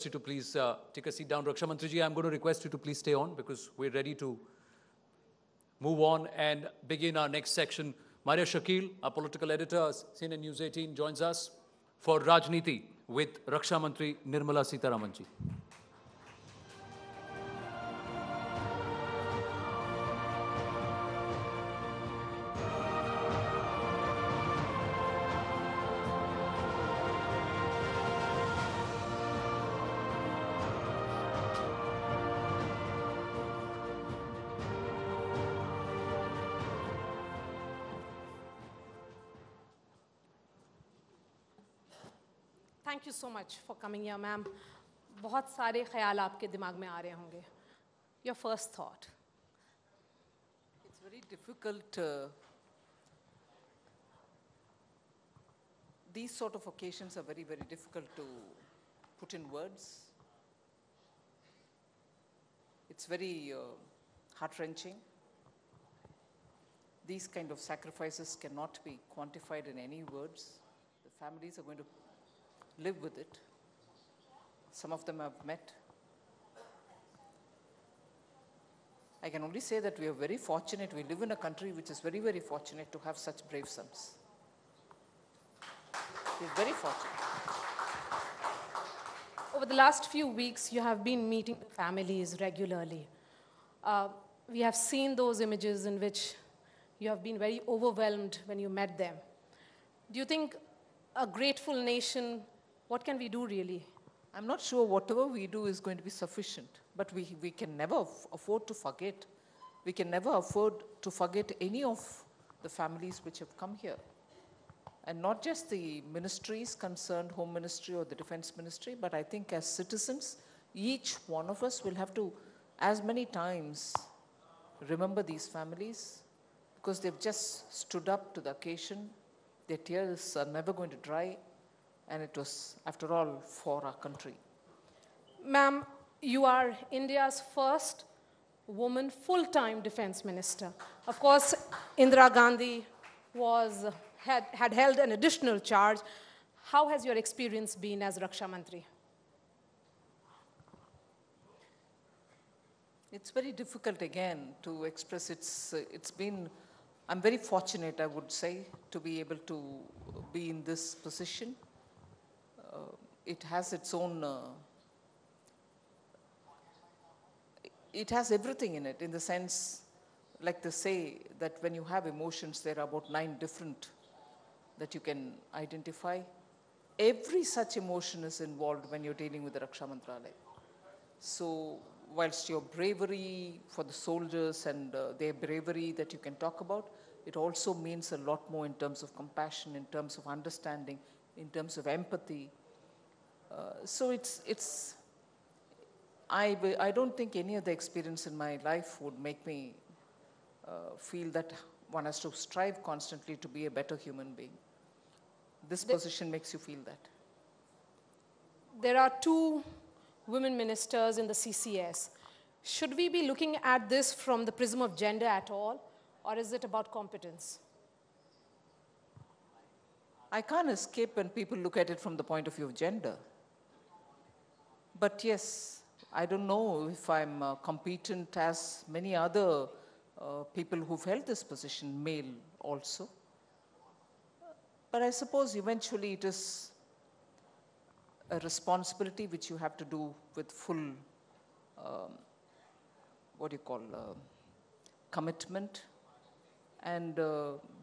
you to please take a seat down. Raksha Mantriji, I'm going to request you to please stay on because we're ready to move on and begin our next section. Marya Shakil, our political editor, senior News 18, joins us for Rajniti with Raksha Mantri Nirmala Sitharaman ji. Thank you so much for coming here, ma'am. बहुत सारे ख्याल आपके दिमाग में आ रहे होंगे. Your first thought. It's very difficult. These sort of occasions are very, very difficult to put in words. It's very heart-wrenching. These kind of sacrifices cannot be quantified in any words. The families are going to live with it. Some of them I've met. I can only say that we are very fortunate. We live in a country which is very, very fortunate to have such brave sons. We're very fortunate. Over the last few weeks, you have been meeting families regularly. We have seen those images in which you have been very overwhelmed when you met them. Do you think a grateful nation, what can we do really? I'm not sure whatever we do is going to be sufficient, but we can never afford to forget. We can never afford to forget any of the families which have come here. And not just the ministries concerned, Home Ministry or the Defense Ministry, but I think as citizens, each one of us will have to, as many times, remember these families because they've just stood up to the occasion. Their tears are never going to dry. And it was, after all, for our country. Ma'am, you are India's first woman full-time defense minister. Of course, Indira Gandhi had held an additional charge. How has your experience been as Raksha Mantri? It's very difficult again to express. It's been, I'm very fortunate, I would say, to be able to be in this position. It has its own, it has everything in it, in the sense, like they say, that when you have emotions, there are about 9 different that you can identify. Every such emotion is involved when you're dealing with the Raksha Mantralaya. So, whilst your bravery for the soldiers and their bravery that you can talk about, it also means a lot more in terms of compassion, in terms of understanding, in terms of empathy. So I don't think any other experience in my life would make me feel that one has to strive constantly to be a better human being. This position makes you feel that. There are 2 women ministers in the CCS. Should we be looking at this from the prism of gender at all, or is it about competence? I can't escape when people look at it from the point of view of gender. But yes, I don't know if I'm competent as many other people who've held this position, male also. But I suppose eventually it is a responsibility which you have to do with full, commitment. And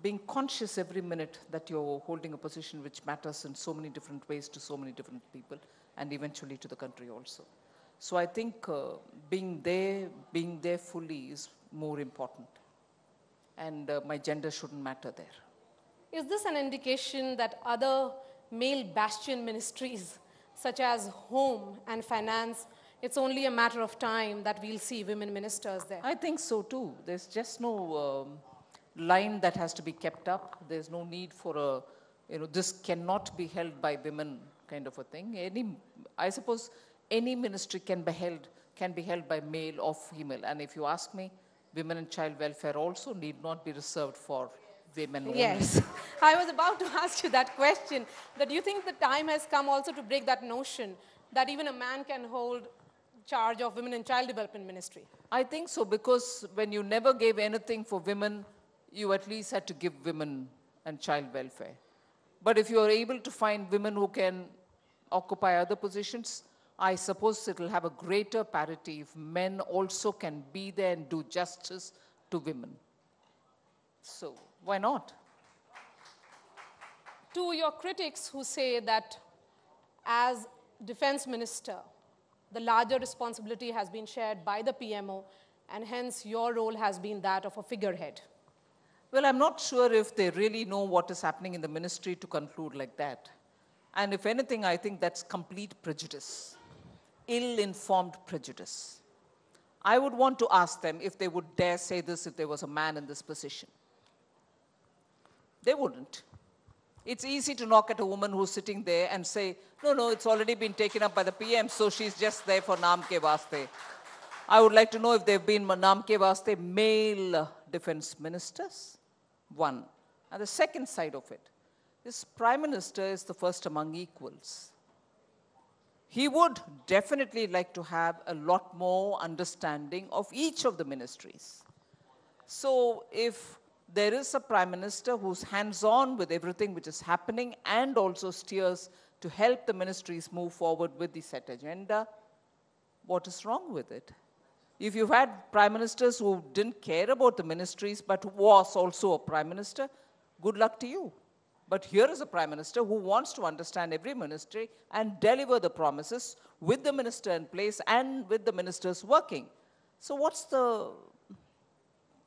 being conscious every minute that you're holding a position which matters in so many different ways to so many different people and eventually to the country also. So I think being there fully is more important. And my gender shouldn't matter there. Is this an indication that other male bastion ministries, such as Home and Finance, it's only a matter of time that we'll see women ministers there? I think so too. There's just no line that has to be kept up. There's no need for this cannot be held by women kind of a thing. I suppose any ministry can be held by male or female. And if you ask me, women and child welfare also need not be reserved for women only. Yes, I was about to ask you that question, that you think the time has come also to break that notion that even a man can hold charge of Women and Child Development Ministry? I think so, because when you never gave anything for women, you at least had to give women and child welfare. But if you are able to find women who can occupy other positions, I suppose it will have a greater parity if men also can be there and do justice to women. So, why not? To your critics who say that as defense minister, the larger responsibility has been shared by the PMO, and hence your role has been that of a figurehead. Well, I'm not sure if they really know what is happening in the ministry to conclude like that. And if anything, I think that's complete prejudice, ill-informed prejudice. I would want to ask them if they would dare say this if there was a man in this position. They wouldn't. It's easy to knock at a woman who's sitting there and say, no, it's already been taken up by the PM, so she's just there for naam ke vaste. I would like to know if there have been naam ke vaste male defense ministers. One. And the second side of it, this Prime Minister is the first among equals. He would definitely like to have a lot more understanding of each of the ministries. So if there is a Prime Minister who's hands-on with everything which is happening and also steers to help the ministries move forward with the set agenda, what is wrong with it? If you've had Prime Ministers who didn't care about the ministries but who was also a Prime Minister, good luck to you. But here is a Prime Minister who wants to understand every ministry and deliver the promises with the minister in place and with the ministers working. So what's the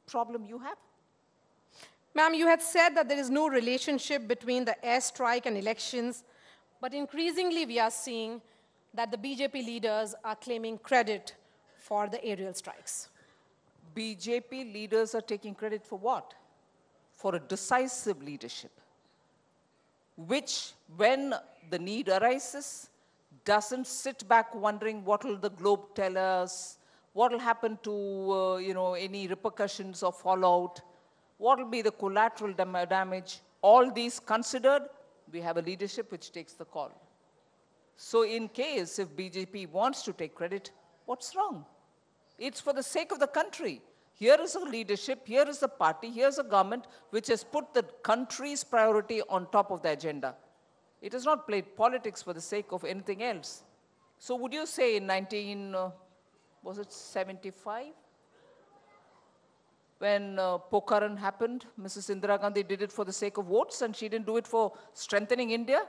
problem you have? Ma'am, you had said that there is no relationship between the airstrike and elections, but increasingly we are seeing that the BJP leaders are claiming credit for the aerial strikes. BJP leaders are taking credit for what? For a decisive leadership, which, when the need arises, doesn't sit back wondering what will the globe tell us, what will happen to any repercussions or fallout, what will be the collateral damage. All these considered, we have a leadership which takes the call. So in case if BJP wants to take credit, what's wrong? It's for the sake of the country. Here is a leadership, here is a party, here's a government which has put the country's priority on top of the agenda. It has not played politics for the sake of anything else. So would you say in 75? When Pokhran happened, Mrs. Indira Gandhi did it for the sake of votes and she didn't do it for strengthening India?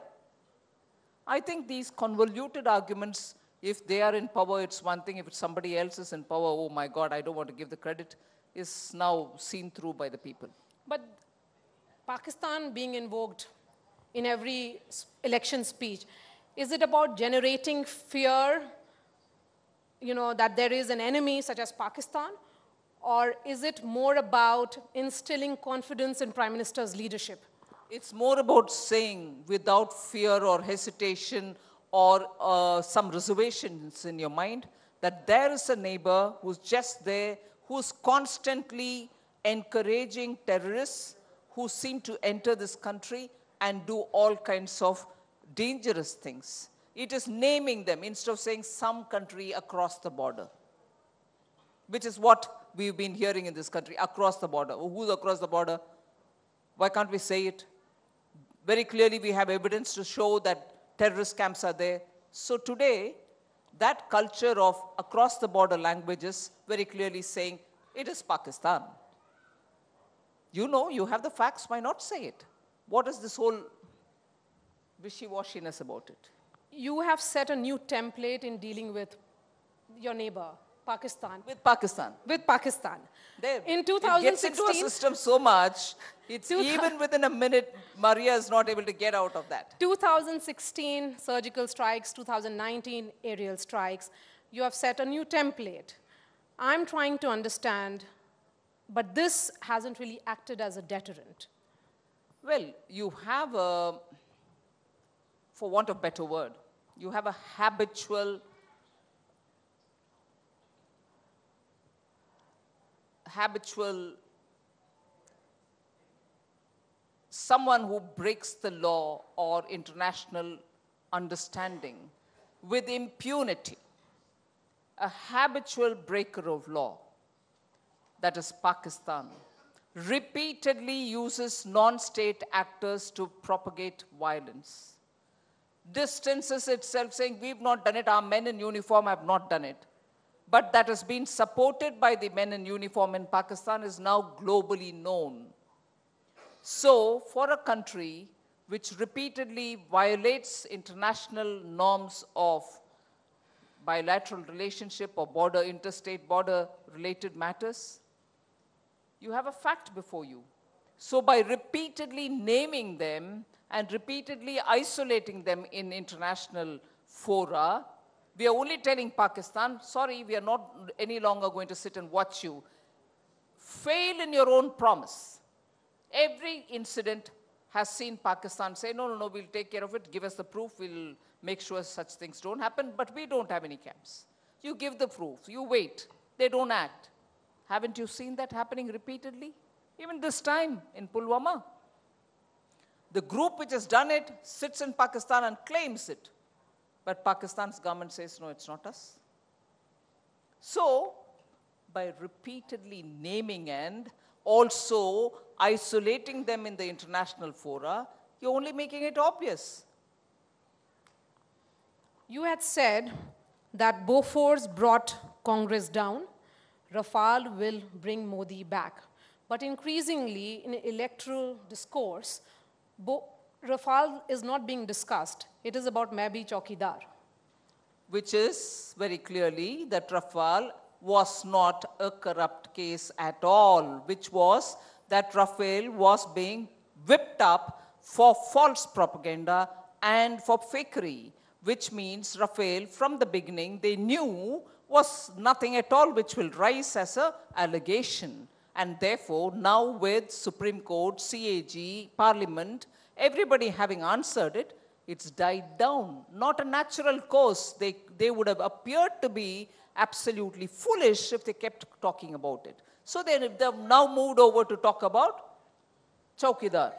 I think these convoluted arguments, if they are in power, it's one thing. If somebody else is in power, oh my God, I don't want to give the credit, is now seen through by the people. But Pakistan being invoked in every election speech, is it about generating fear, that there is an enemy such as Pakistan? Or is it more about instilling confidence in Prime Minister's leadership? It's more about saying without fear or hesitation or some reservations in your mind that there is a neighbor who's just there, who's constantly encouraging terrorists who seem to enter this country and do all kinds of dangerous things. It is naming them instead of saying some country across the border, which is what we've been hearing in this country, across the border. Who's across the border? Why can't we say it? Very clearly, we have evidence to show that terrorist camps are there. So today, that culture of across the border languages very clearly saying, it is Pakistan. You have the facts, why not say it? What is this whole wishy-washiness about it? You have set a new template in dealing with your neighbor, Pakistan. With Pakistan. With Pakistan. There, in it 2016, gets into a system so much, it's even within a minute, Marya is not able to get out of that. 2016 surgical strikes, 2019 aerial strikes. You have set a new template. I'm trying to understand, but this hasn't really acted as a deterrent. Well, you have a, for want of a better word, you have a habitual someone who breaks the law or international understanding with impunity a habitual breaker of law, that is Pakistan, repeatedly uses non-state actors to propagate violence, distances itself saying, we've not done it, our men in uniform have not done it. But that has been supported by the men in uniform in Pakistan is now globally known. So for a country which repeatedly violates international norms of bilateral relationship or border, interstate border related matters, you have a fact before you. So by repeatedly naming them and repeatedly isolating them in international fora, we are only telling Pakistan, sorry, we are not any longer going to sit and watch you. Fail in your own promise. Every incident has seen Pakistan say, no, no, no, we'll take care of it, give us the proof, we'll make sure such things don't happen, but we don't have any camps. You give the proof, you wait, they don't act. Haven't you seen that happening repeatedly? Even this time in Pulwama. The group which has done it sits in Pakistan and claims it. But Pakistan's government says, no, it's not us. So, by repeatedly naming and also isolating them in the international fora, you're only making it obvious. You had said that Bofors brought Congress down, Rafale will bring Modi back. But increasingly, in electoral discourse, Rafale is not being discussed. It is about Mabi Chaukidar. Which is very clearly that Rafale was not a corrupt case at all, which was that Rafale was being whipped up for false propaganda and for fakery, which means Rafale, from the beginning, they knew was nothing at all which will rise as an allegation. And therefore, now with Supreme Court, CAG, Parliament, everybody having answered it, it's died down. Not a natural course. They would have appeared to be absolutely foolish if they kept talking about it. So they've now moved over to talk about Chaukidar.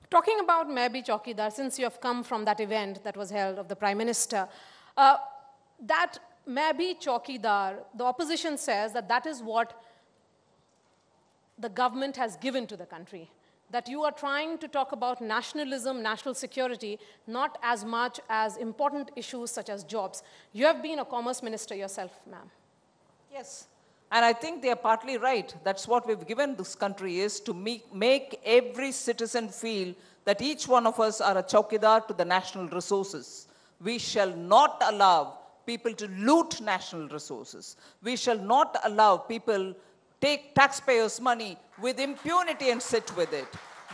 Talking about Mabi Chaukidar, since you have come from that event that was held of the Prime Minister, that Mabi Chaukidar, the opposition says that that is what the government has given to the country. That you are trying to talk about nationalism, national security, not as much as important issues such as jobs. You have been a commerce minister yourself, ma'am. Yes, and I think they are partly right. That's what we've given this country, is to make every citizen feel that each one of us are a Chaukidar to the national resources. We shall not allow people to loot national resources. We shall not allow people take taxpayers' money with impunity and sit with it.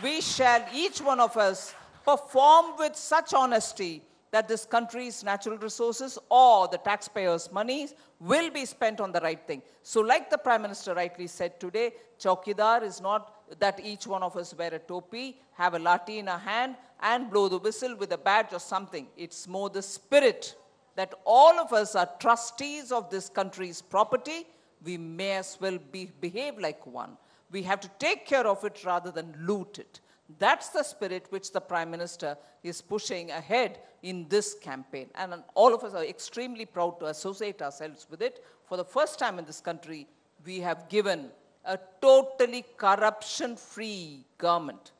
We shall, each one of us, perform with such honesty that this country's natural resources or the taxpayers' money will be spent on the right thing. So like the Prime Minister rightly said today, Chaukidar is not that each one of us wear a topi, have a lathi in a hand and blow the whistle with a badge or something. It's more the spirit that all of us are trustees of this country's property. We may as well behave like one. We have to take care of it rather than loot it. That's the spirit which the Prime Minister is pushing ahead in this campaign. And all of us are extremely proud to associate ourselves with it. For the first time in this country, we have given a totally corruption-free government.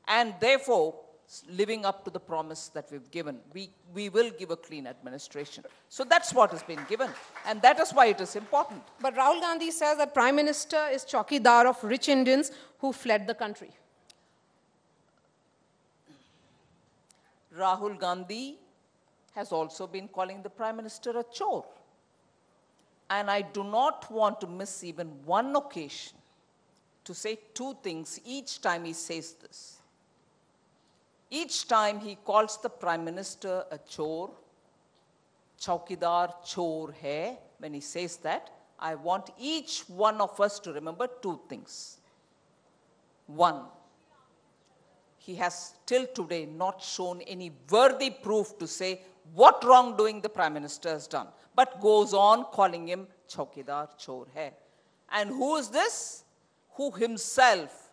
And therefore, living up to the promise that we've given. We will give a clean administration. So that's what has been given. And that is why it is important. But Rahul Gandhi says that Prime Minister is Chaukidar of rich Indians who fled the country. Rahul Gandhi has also been calling the Prime Minister a chore. And I do not want to miss even one occasion to say two things each time he says this. Each time he calls the Prime Minister a chore, Chaukidar chore hai, when he says that, I want each one of us to remember two things. One, he has till today not shown any worthy proof to say what wrongdoing the Prime Minister has done, but goes on calling him Chaukidar chore hai. And who is this? Who himself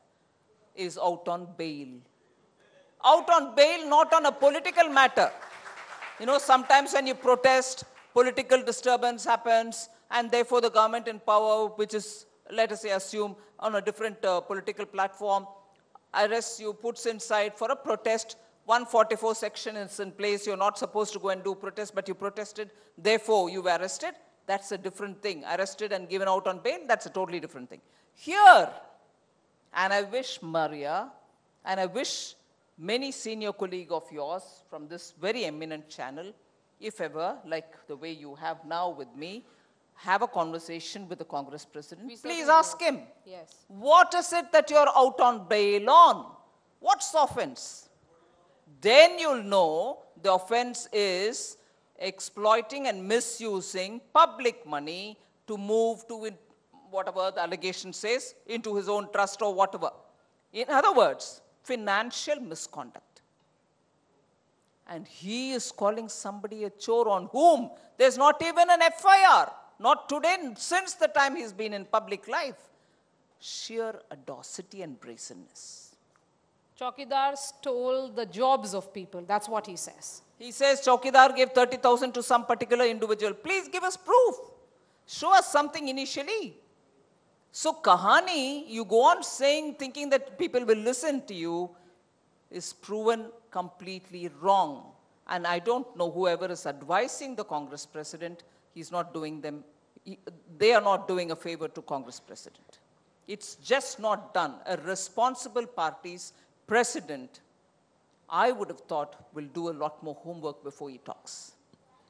is out on bail. Out on bail, not on a political matter. You know, sometimes when you protest, political disturbance happens, and therefore the government in power, which is, let us say, assume on a different political platform, arrests you, puts inside for a protest. 144 section is in place. You're not supposed to go and do protest, but you protested. Therefore, you were arrested. That's a different thing. Arrested and given out on bail, that's a totally different thing. Here, and I wish Marya, and I wish many senior colleagues of yours from this very eminent channel, if ever, like the way you have now with me, have a conversation with the Congress president. Please ask him, Yes. what is it that you're out on bail on? What's the offense? Then you'll know the offense is exploiting and misusing public money to move to whatever the allegation says, into his own trust or whatever. In other words, financial misconduct. And he is calling somebody a chore on whom there's not even an FIR. Not today, since the time he's been in public life. Sheer audacity and brazenness. Chaukidar stole the jobs of people. That's what he says. He says Chaukidar gave 30,000 to some particular individual. Please give us proof. Show us something initially. So Kahani, you go on saying, thinking that people will listen to you, is proven completely wrong. And I don't know whoever is advising the Congress president, he's not doing them, they are not doing a favor to Congress president. It's just not done. A responsible party's president, I would have thought, will do a lot more homework before he talks.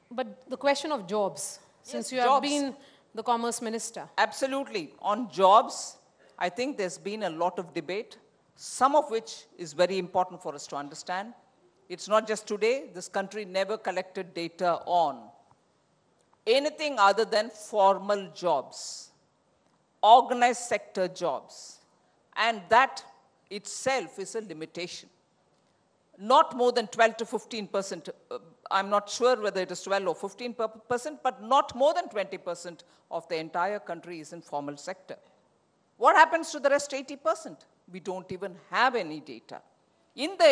But the question of jobs, since Yes, you have jobs. been the commerce minister. Absolutely. On jobs, I think there's been a lot of debate, some of which is very important for us to understand. It's not just today. This country never collected data on anything other than formal jobs, organized sector jobs. And that itself is a limitation. Not more than 12 to 15%. I'm not sure whether it is 12 or 15%, but not more than 20% of the entire country is in formal sector. What happens to the rest 80%? We don't even have any data. In the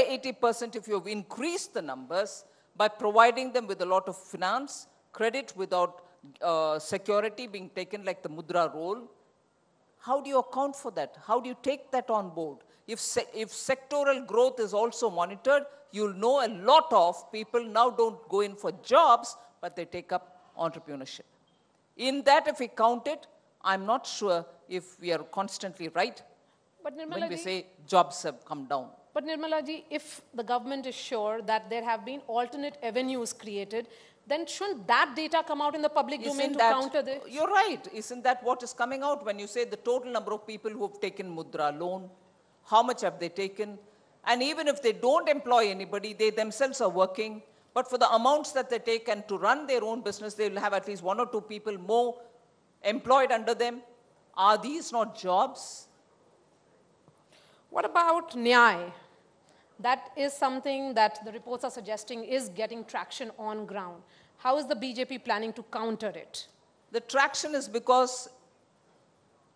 80%, if you've increased the numbers by providing them with a lot of finance, credit without security being taken like the mudra roll, how do you account for that? How do you take that on board? If sectoral growth is also monitored, you'll know a lot of people now don't go in for jobs, but they take up entrepreneurship. In that, if we count it, I'm not sure if we are constantly right But when we Nirmala say jobs have come down. But Nirmala ji, if the government is sure that there have been alternate avenues created, then shouldn't that data come out in the public domain to counter this? You're right. Isn't that what is coming out when you say the total number of people who have taken mudra loan? How much have they taken? And even if they don't employ anybody, they themselves are working. But for the amounts that they take and to run their own business, they will have at least 1 or 2 people more employed under them. Are these not jobs? What about Nyay? That is something that the reports are suggesting is getting traction on ground. How is the BJP planning to counter it? The traction is because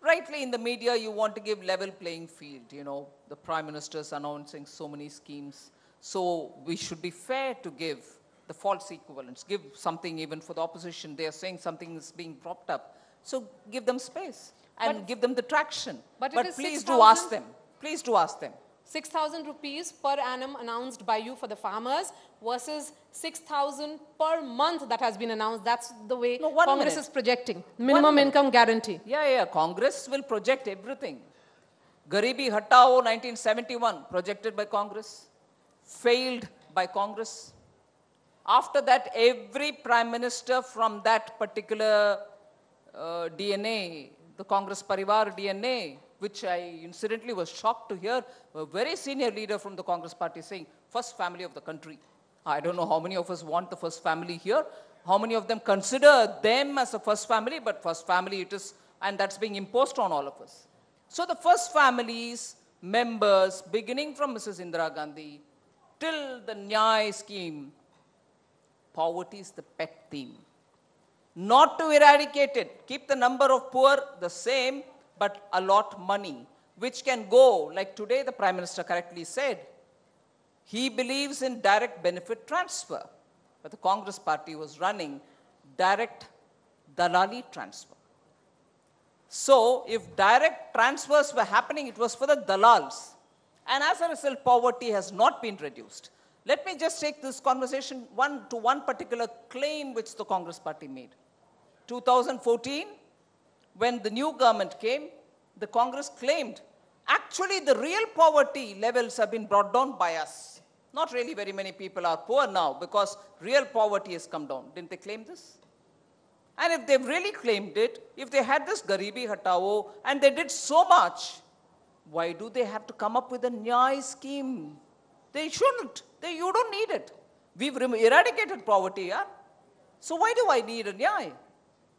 rightly in the media you want to give level playing field. You know, the Prime Minister is announcing so many schemes. So we should be fair to give the false equivalents, give something even for the opposition. They are saying something is being propped up. So give them space and give them the traction. But Please do ask them. Please do ask them. 6,000 rupees per annum announced by you for the farmers versus 6,000 per month that has been announced. That's the way Congress is projecting. Minimum income guarantee. Yeah. Congress will project everything. Garibi Hatao 1971, projected by Congress, failed by Congress. After that, every Prime Minister from that particular DNA, the Congress Parivar DNA, which I incidentally was shocked to hear, a very senior leader from the Congress party saying, first family of the country. I don't know how many of us want the first family here. How many of them consider them as a first family, but first family it is, and that's being imposed on all of us. So the first families, members, beginning from Mrs. Indira Gandhi, till the Nyay scheme, poverty is the pet theme. Not to eradicate it, keep the number of poor the same, but allot money, which can go, like today the Prime Minister correctly said, he believes in direct benefit transfer. but the Congress party was running direct dalali transfer. So if direct transfers were happening, it was for the dalals. And as a result, poverty has not been reduced. Let me just take this conversation to one particular claim which the Congress party made. 2014, when the new government came, the Congress claimed, actually the real poverty levels have been brought down by us. Not really very many people are poor now because real poverty has come down. Didn't they claim this? And if they've really claimed it, if they had this Garibi Hatao and they did so much, why do they have to come up with a Nyay scheme? They shouldn't. You don't need it. We've eradicated poverty, yeah? So why do I need a Nyay?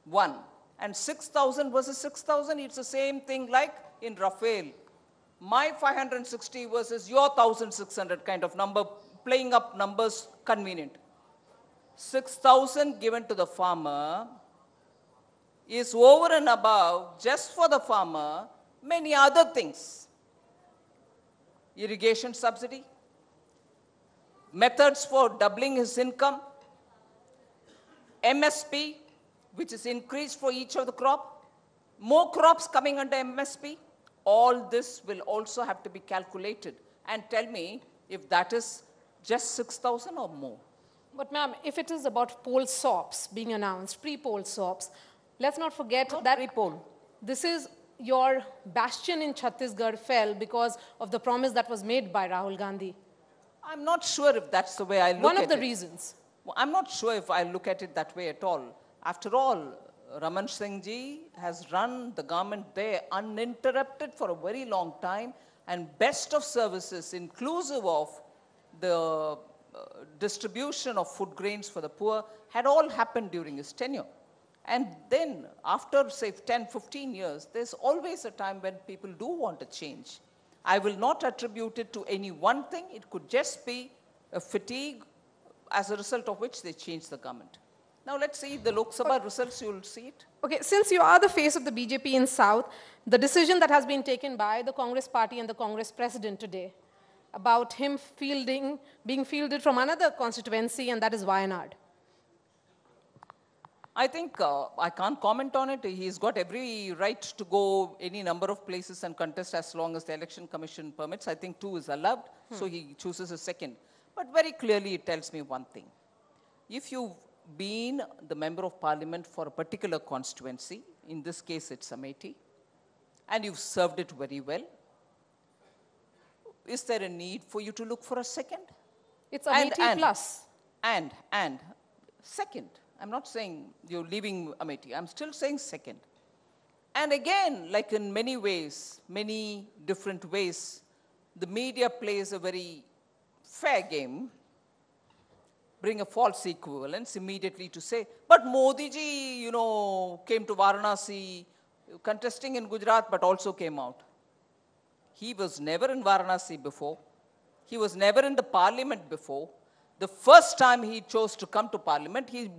One. And 6,000 versus 6,000, it's the same thing like in Rafael. My 560 versus your 1,600 kind of number, playing up numbers convenient. 6,000 given to the farmer is over and above, just for the farmer, many other things. Irrigation subsidy, methods for doubling his income, MSP, which is increased for each of the crop, more crops coming under MSP. All this will also have to be calculated. And tell me if that is just 6,000 or more. But ma'am, if it is about poll SOPs being announced, pre-poll SOPs, let's not forget that pre-poll. This is your bastion in Chhattisgarh fell because of the promise that was made by Rahul Gandhi. I'm not sure if that's the way I look at it. One of the reasons. Well, I'm not sure if I look at it that way at all. After all, Raman Singh ji has run the government there uninterrupted for a very long time, and best of services, inclusive of the distribution of food grains for the poor, had all happened during his tenure. And then, after, say, 10, 15 years, there's always a time when people do want a change. I will not attribute it to any one thing. It could just be a fatigue, as a result of which they changed the government. Now, let's see the Lok Sabha results, you'll see it. Okay, since you are the face of the BJP in South, the decision that has been taken by the Congress party and the Congress president today about him being fielded from another constituency, and that is Wayanad. I think I can't comment on it. He's got every right to go any number of places and contest as long as the Election Commission permits. I think 2 is allowed, so he chooses a second. But very clearly it tells me one thing. If you've been the member of parliament for a particular constituency, in this case it's Amethi, and you've served it very well, is there a need for you to look for a second? It's Amethi plus. And second. I'm not saying you're leaving Amethi. I'm still saying second. And again, like in many ways, many different ways, the media plays a very fair game, bring a false equivalence immediately to say, but Modi ji, came to Varanasi, contesting in Gujarat, but also came out. He was never in Varanasi before. He was never in the parliament before. The first time he chose to come to parliament, he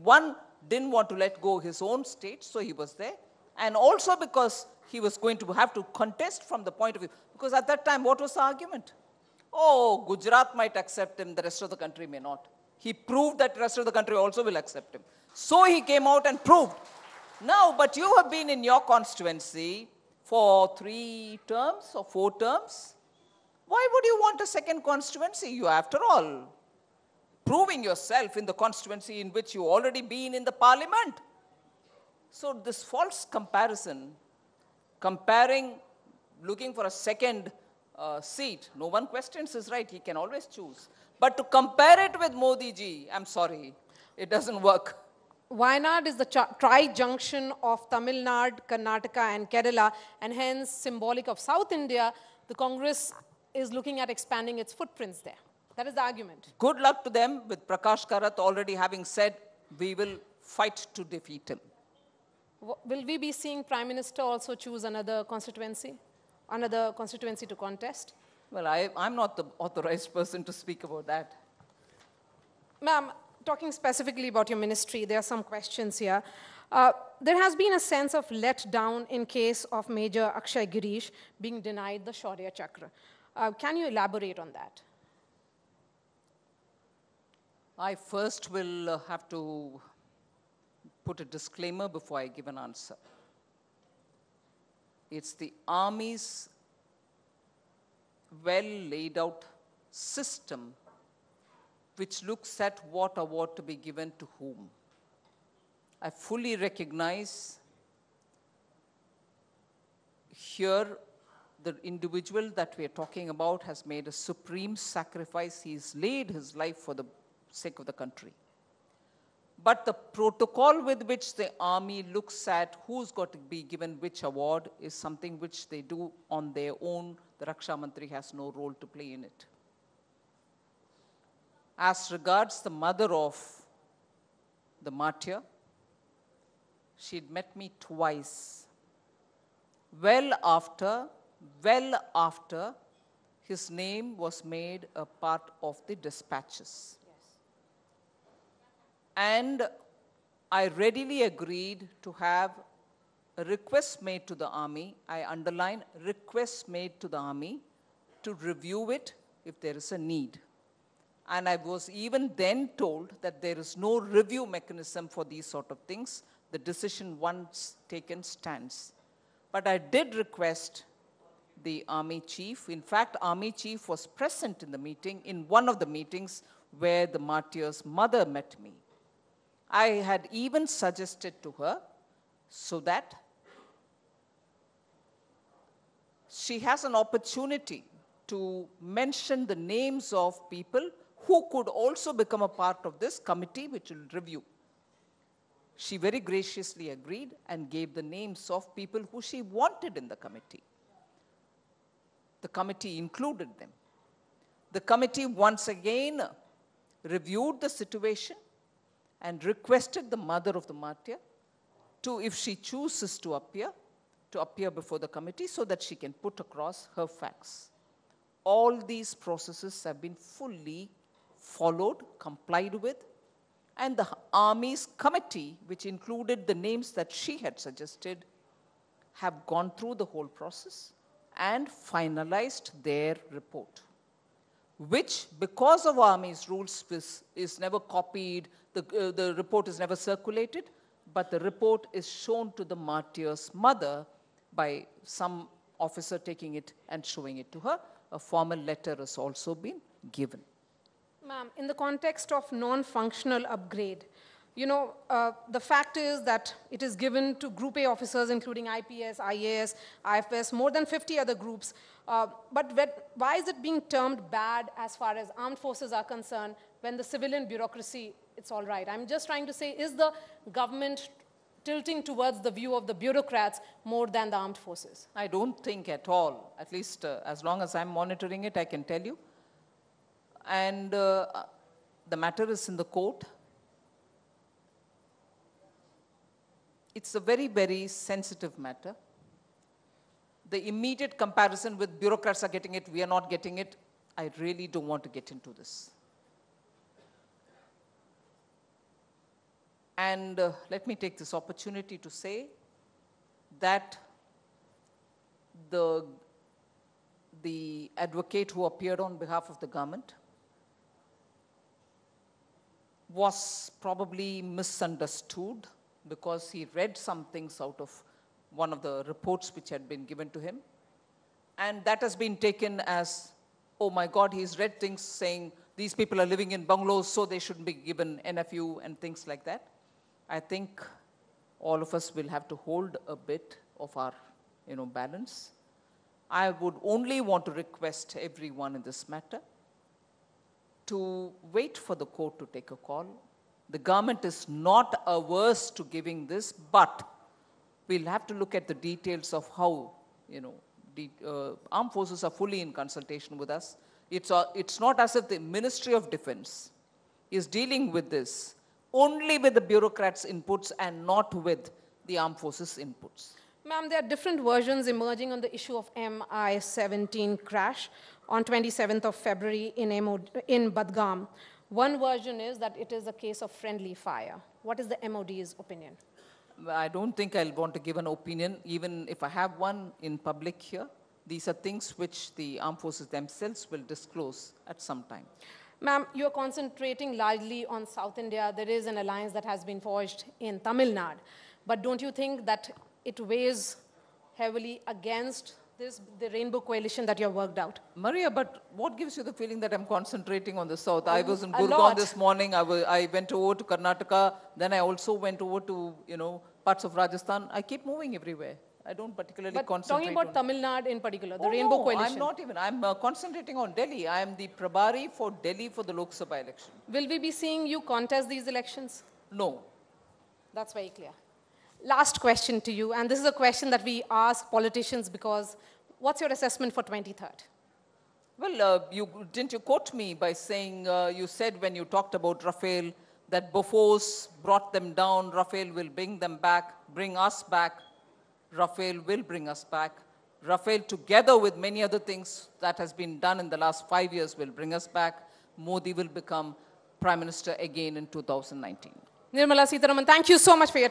didn't want to let go his own state, so he was there. And also because he was going to have to contest from the point of view, because at that time, what was the argument? Oh, Gujarat might accept him, the rest of the country may not. He proved that the rest of the country also will accept him. So he came out and proved. Now, but you have been in your constituency for 3 terms or 4 terms. Why would you want a second constituency? You, after all, proving yourself in the constituency in which you already been in the parliament. So this false comparison, looking for a second seat, no one questions his right, he can always choose. But to compare it with Modi ji, I'm sorry, it doesn't work. Wayanad is the tri-junction of Tamil Nadu, Karnataka and Kerala, and hence symbolic of South India. The Congress is looking at expanding its footprints there. That is the argument. Good luck to them with Prakash Karat already having said, we will fight to defeat him. Will we be seeing Prime Minister also choose another constituency to contest? Well, I'm not the authorized person to speak about that. Ma'am, talking specifically about your ministry, there are some questions here. There has been a sense of letdown in case of Major Akshay Girish being denied the Shaurya Chakra. Can you elaborate on that? I first will have to put a disclaimer before I give an answer. It's the Army's well laid out system which looks at what award to be given to whom. I fully recognize here the individual that we are talking about has made a supreme sacrifice. He's laid his life for the sake of the country. But the protocol with which the Army looks at who's got to be given which award is something which they do on their own. The Raksha Mantri has no role to play in it. As regards the mother of the martyr, she'd met me twice, well after his name was made a part of the dispatches. And I readily agreed to have a request made to the Army, I underline request made to the Army, to review it if there is a need. And I was even then told that there is no review mechanism for these sort of things. The decision once taken stands. But I did request the Army Chief. In fact, Army Chief was present in the meeting, in one of the meetings where the martyr's mother met me. I had even suggested to her so that she has an opportunity to mention the names of people who could also become a part of this committee which will review. She very graciously agreed and gave the names of people who she wanted in the committee. The committee included them. The committee once again reviewed the situation and requested the mother of the martyr to, if she chooses to appear before the committee so that she can put across her facts. All these processes have been fully followed, complied with, and the Army's committee, which included the names that she had suggested, have gone through the whole process and finalized their report, which, because of Army's rules, is never copied, the report is never circulated, but the report is shown to the martyr's mother by some officer taking it and showing it to her. A formal letter has also been given. Ma'am, in the context of non-functional upgrade, the fact is that it is given to Group A officers, including IPS, IAS, IFS, more than 50 other groups. But why is it being termed bad as far as armed forces are concerned when the civilian bureaucracy, it's all right? I'm just trying to say, is the government tilting towards the view of the bureaucrats more than the armed forces? I don't think at all, at least as long as I'm monitoring it, I can tell you. And the matter is in the court. It's a very, very sensitive matter. The immediate comparison with bureaucrats are getting it, we are not getting it, I really don't want to get into this. And let me take this opportunity to say that the advocate who appeared on behalf of the government was probably misunderstood because he read some things out of one of the reports which had been given to him. And that has been taken as, oh my God, he's read things saying these people are living in bungalows, so they shouldn't be given NFU and things like that. I think all of us will have to hold a bit of our balance. I would only want to request everyone in this matter to wait for the court to take a call. The government is not averse to giving this, but we'll have to look at the details of how, the armed forces are fully in consultation with us. It's not as if the Ministry of Defense is dealing with this only with the bureaucrats' inputs and not with the armed forces' inputs. Ma'am, there are different versions emerging on the issue of Mi-17 crash on 27th of February in Budgam. One version is that it is a case of friendly fire. What is the MOD's opinion? I don't think I'll want to give an opinion, even if I have one in public here. These are things which the armed forces themselves will disclose at some time. Ma'am, you are concentrating largely on South India. There is an alliance that has been forged in Tamil Nadu. But don't you think that it weighs heavily against the rainbow coalition that you have worked out? Marya, but what gives you the feeling that I'm concentrating on the south? I was in A Gurgaon lot. this morning. I went over to Karnataka. Then I also went over to, parts of Rajasthan. I keep moving everywhere. I don't particularly But concentrate talking about on... Tamil Nadu in particular, the Oh, rainbow no, coalition. I'm not even. I'm concentrating on Delhi. I am the Prabari for Delhi for the Lok Sabha election. Will we be seeing you contest these elections? No. That's very clear. Last question to you, and this is a question that we ask politicians because what's your assessment for 23rd? Well, didn't you quote me by saying, you said when you talked about Rafael, that Bofors brought them down, Rafael will bring us back. Rafael will bring us back. Rafael, together with many other things that has been done in the last 5 years, will bring us back. Modi will become Prime Minister again in 2019. Nirmala Sitharaman, thank you so much for your